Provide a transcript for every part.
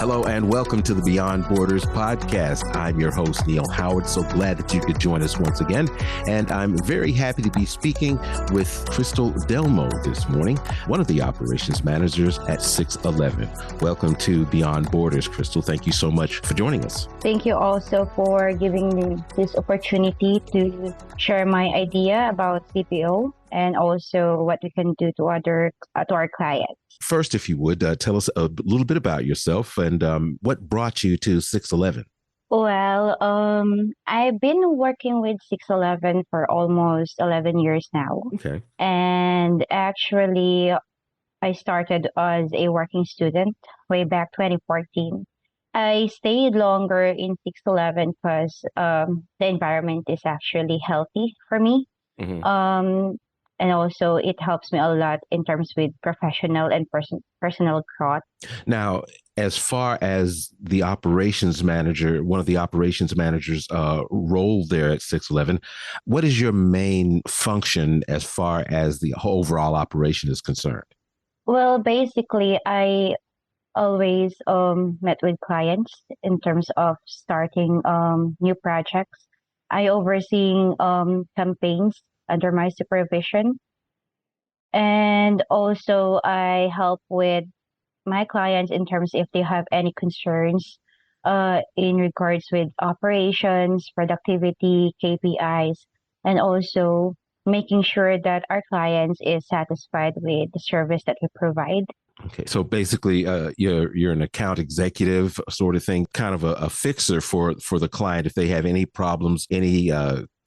Hello and welcome to the Beyond Borders podcast. I'm your host, Neil Howard. So glad that you could join us once again. And I'm very happy to be speaking with Paulene Delmo this morning, one of the operations managers at SixEleven. Welcome to Beyond Borders, Crystal. Thank you so much for joining us. Thank you also for giving me this opportunity to share my idea about BPO and also what we can do to our clients. First, if you would, tell us a little bit about yourself and what brought you to SixEleven. Well, I've been working with SixEleven for almost 11 years now. Okay. And actually, I started as a working student way back 2014. I stayed longer in SixEleven because the environment is actually healthy for me. Mm-hmm. And also it helps me a lot in terms with professional and personal growth. Now, as far as the operations manager, one of the operations managers role there at SixEleven, what is your main function as far as the overall operation is concerned? Well, basically, I always met with clients in terms of starting new projects. I overseeing campaigns under my supervision. And also I help with my clients in terms if they have any concerns in regards with operations, productivity, KPIs, and also making sure that our clients is satisfied with the service that we provide. Okay, so basically, you're an account executive sort of thing, kind of a fixer for the client if they have any problems, any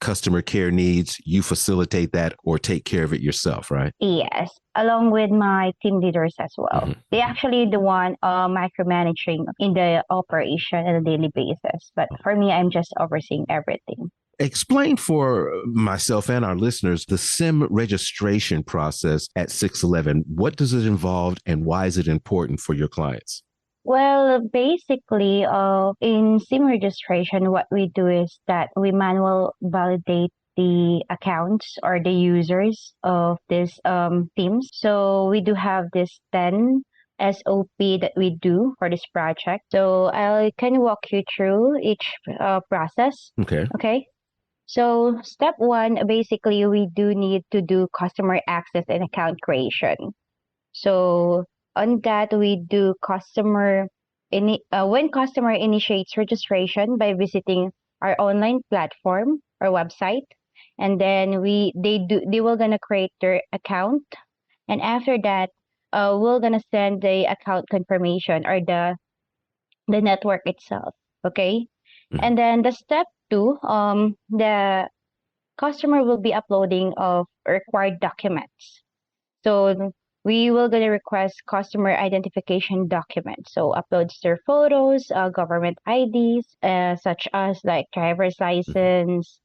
customer care needs. You facilitate that or take care of it yourself, right? Yes, along with my team leaders as well. Mm-hmm. They actually the one micromanaging in the operation on a daily basis. But for me, I'm just overseeing everything. Explain for myself and our listeners the SIM registration process at SixEleven. What does it involve and why is it important for your clients? Well, basically, in SIM registration, what we do is that we manual validate the accounts or the users of these teams. So we do have this 10 SOP that we do for this project. So I can walk you through each process. Okay. Okay. So step one, basically, we do need to do customer access and account creation. So on that, we do when customer initiates registration by visiting our online platform or website, and then they will gonna create their account, and after that, we're gonna send the account confirmation or the network itself. Okay, and then the step two, the customer will be uploading of required documents. So we will gonna request customer identification documents. So uploads their photos, government IDs, such as like driver's license,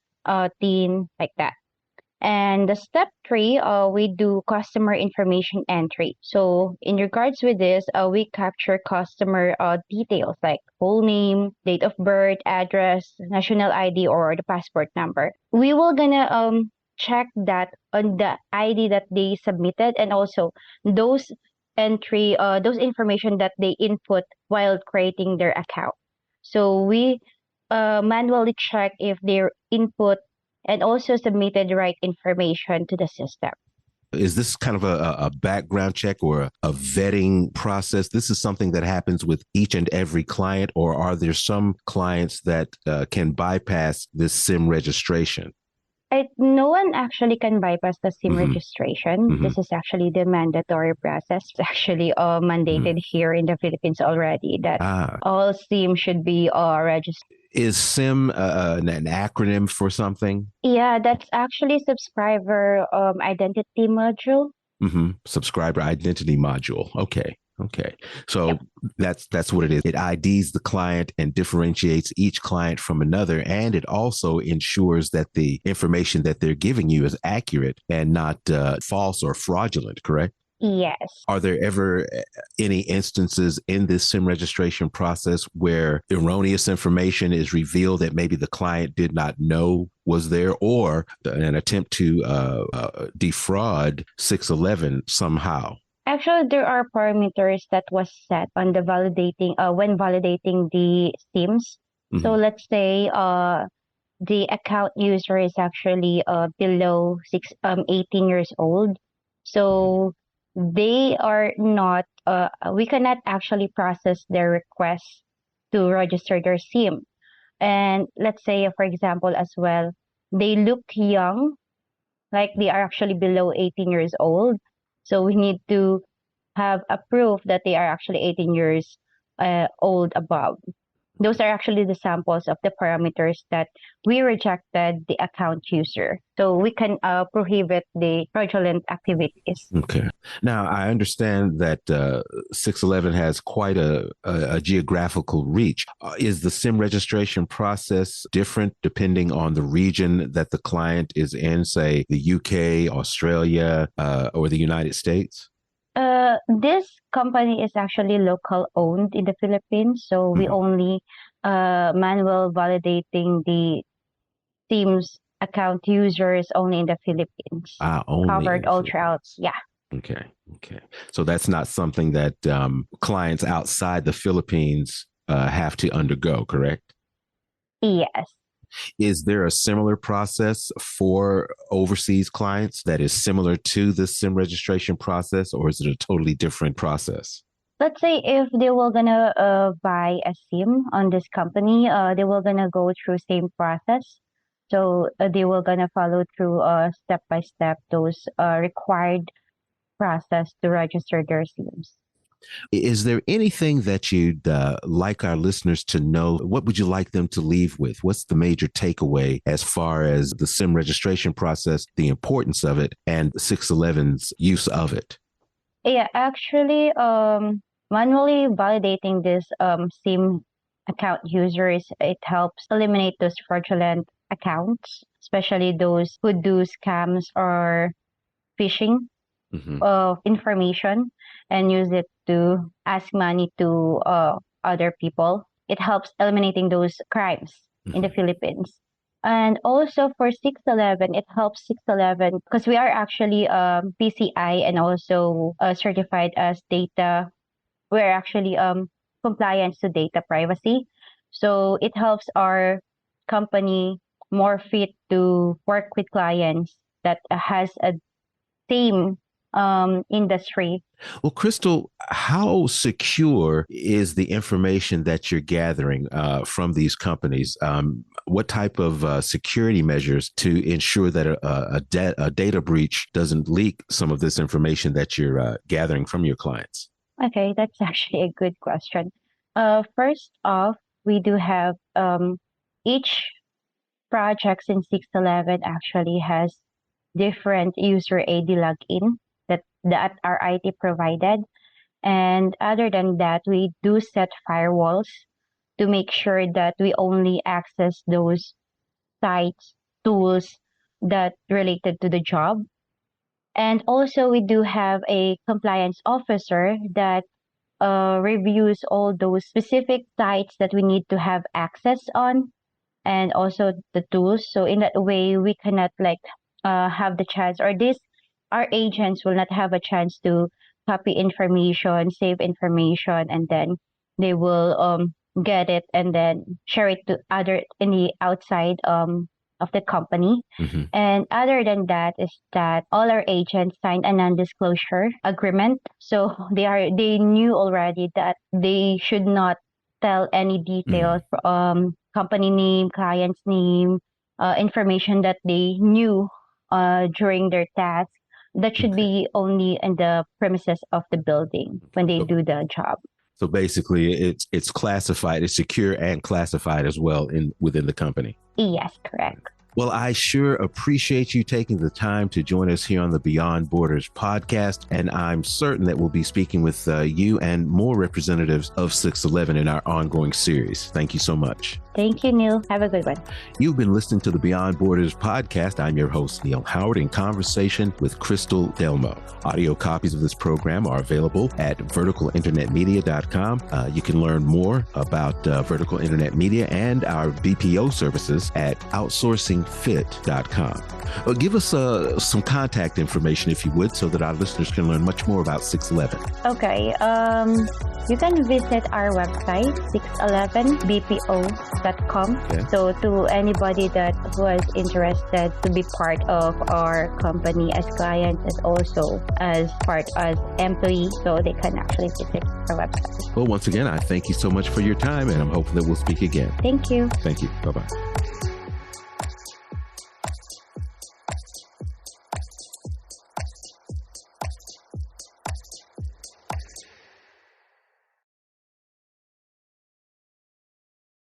TIN, like that. And the step three, we do customer information entry. So in regards with this, we capture customer details like full name, date of birth, address, national ID, or the passport number. We will gonna check that on the ID that they submitted and also those those information that they input while creating their account. So we manually check if their input and also submitted the right information to the system. Is this kind of a background check or a vetting process? This is something that happens with each and every client, or are there some clients that can bypass this SIM registration? No one actually can bypass the SIM Mm-hmm. registration. Mm-hmm. This is actually the mandatory process. It's actually mandated here in the Philippines already that all SIM should be registered. Is SIM an acronym for something? Yeah, that's actually subscriber identity module. Mm-hmm. Subscriber identity module. Okay. So that's what it is. It IDs the client and differentiates each client from another. And it also ensures that the information that they're giving you is accurate and not false or fraudulent, correct? Yes. Are there ever any instances in this SIM registration process where erroneous information is revealed that maybe the client did not know was there, or an attempt to defraud SixEleven somehow? Actually, there are parameters that was set on the validating when validating the SIMs. So Mhm. let's say the account user is actually below 18 years old. Mhm. So they are not we cannot actually process their request to register their SIM. And let's say for example as well, they look young, like they are actually below 18 years old. So we need to have a proof that they are actually 18 years old above. Those are actually the samples of the parameters that we rejected the account user. So we can prohibit the fraudulent activities. Okay. Now, I understand that 611 has quite a geographical reach. Is the SIM registration process different depending on the region that the client is in, say the UK, Australia, or the United States? This company is actually local owned in the Philippines. So we Mhm. only manual validating the Teams account users only in the Philippines. Only in Covered the all throughout. Philippines. Yeah. Okay. Okay. So that's not something that clients outside the Philippines have to undergo, correct? Yes. Is there a similar process for overseas clients that is similar to the SIM registration process, or is it a totally different process? Let's say if they were gonna buy a SIM on this company, they were gonna go through same process. So they were gonna follow through step by step those required process to register their SIMs. Is there anything that you'd like our listeners to know? What would you like them to leave with? What's the major takeaway as far as the SIM registration process, the importance of it, and 611's use of it? Yeah, actually, manually validating this SIM account users, it helps eliminate those fraudulent accounts, especially those who do scams or phishing Mm-hmm. of information and use it to ask money to other people. It helps eliminating those crimes in the Mm-hmm. Philippines. And also for 611, it helps 611 because we are actually PCI and also certified as data. We're actually compliant to data privacy. So it helps our company more fit to work with clients that has a same industry. Well, Crystal, how secure is the information that you're gathering from these companies? What type of security measures to ensure that a data breach doesn't leak some of this information that you're gathering from your clients? Okay, that's actually a good question. First off, we do have each projects in 611 actually has different user ID login that our IT provided. And other than that, we do set firewalls to make sure that we only access those sites, tools that related to the job. And also we do have a compliance officer that reviews all those specific sites that we need to have access on and also the tools. So in that way, we cannot like have the chance or this our agents will not have a chance to copy information, save information, and then they will get it and then share it to other in the outside of the company. Mm-hmm. And other than that is that all our agents signed a non-disclosure agreement. So they knew already that they should not tell any Mm-hmm. details, company name, client's name, information that they knew during their task. That should Okay. be only in the premises of the building when they So, do the job. so basically, it's classified, it's secure and classified as well in within the company. Yes, correct. Well, I sure appreciate you taking the time to join us here on the Beyond Borders podcast. And I'm certain that we'll be speaking with you and more representatives of 611 in our ongoing series. Thank you so much. Thank you, Neil. Have a good one. You've been listening to the Beyond Borders podcast. I'm your host, Neil Howard, in conversation with Crystal Delmo. Audio copies of this program are available at verticalinternetmedia.com. You can learn more about Vertical Internet Media and our BPO services at outsourcingfit.com. Give us some contact information, if you would, so that our listeners can learn much more about 611. Okay. You can visit our website, 6elevenbpo.com. Okay. So to anybody that was interested to be part of our company as clients, as also as part as employee, so they can actually visit our website. Well, once again, I thank you so much for your time, and I'm hoping that we'll speak again. Thank you. Thank you. Bye-bye.